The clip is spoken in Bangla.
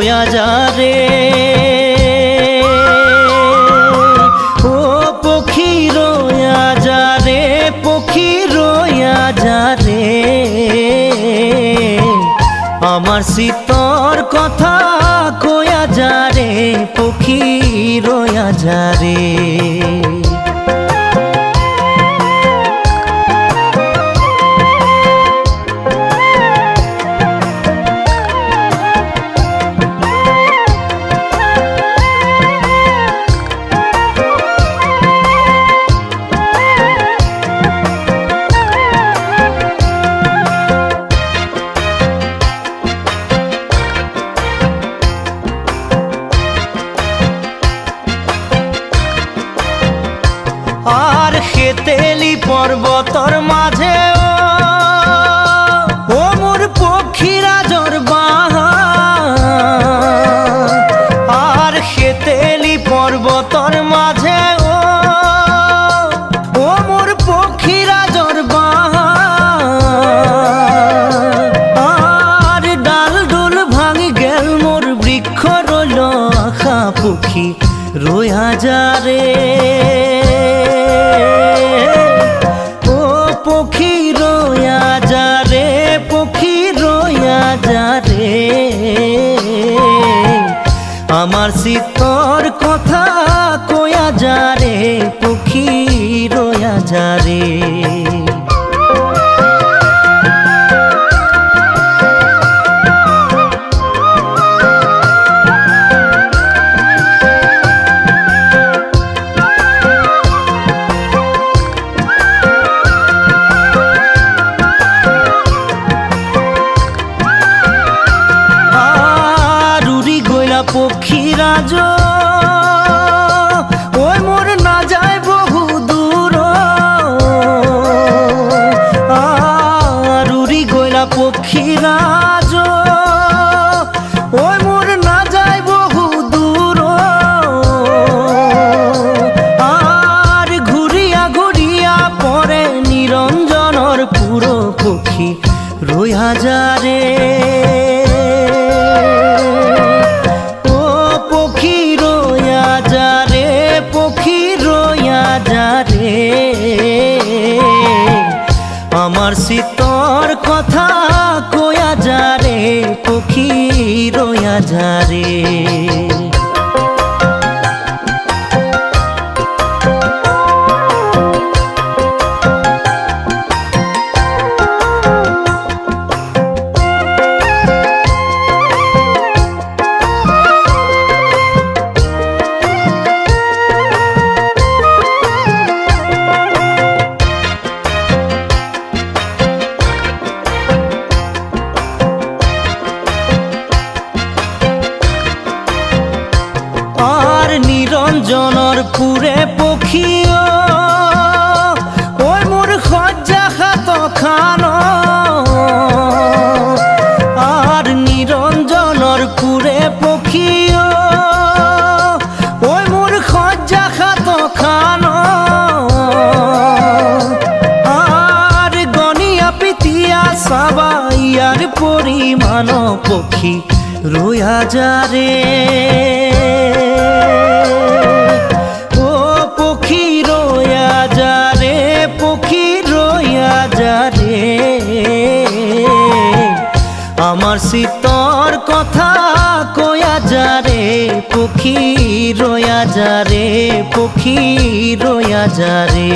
রয়া যা রে ও পক্ষী রয়া যা রে, পক্ষী রয়া যা রে, আমার শীতর কথা কয়া যা রে, পক্ষী রয়া যা রে। আর খেতেলি পর্বতর মাঝে ও মোর পক্ষীরাজর বাহার, আর খেতেলি পর্বতর মাঝে ও মোর পক্ষীরাজর বাহার, আর ডাল ডুল ভাঙি গেল মোর বৃক্ষ রইল আখা, পক্ষী রয়া যা রে ও পক্ষী রয়া যা রে, পক্ষী রয়া যা রে, আমার শীতর কথা কয়া যা রে, পক্ষী রয়া যা রে। পক্ষীরাজ ওই মোর না যায় বহু দূর, আর উড়ি গইলা পক্ষীরাজ ওই মোর না যায় বহু দূর, আর ঘুরিয়া ঘুরিয়া পরে নিরঞ্জনর পুরো, পক্ষী রয়া যা রে আমার শীতর কথা কয়া যা রে, পক্ষী রয়া যা রে। আর নিরঞ্জনর পুরে পক্ষী ওই মোর খজ্জা খাত খান, আর নিরঞ্জনর পুরে পক্ষী ওই মোর খজ্জা খাত খান, আর গনিয়া পিতিয়া সাবাইয়ার পরিমাণ, পক্ষী রয়া যা রে ও পক্ষী রয়া যা রে, পক্ষী রয়া যা রে, আমার শীতর কথা কয়া যা রে, পক্ষী রয়া যা রে, পক্ষী রয়া যা রে।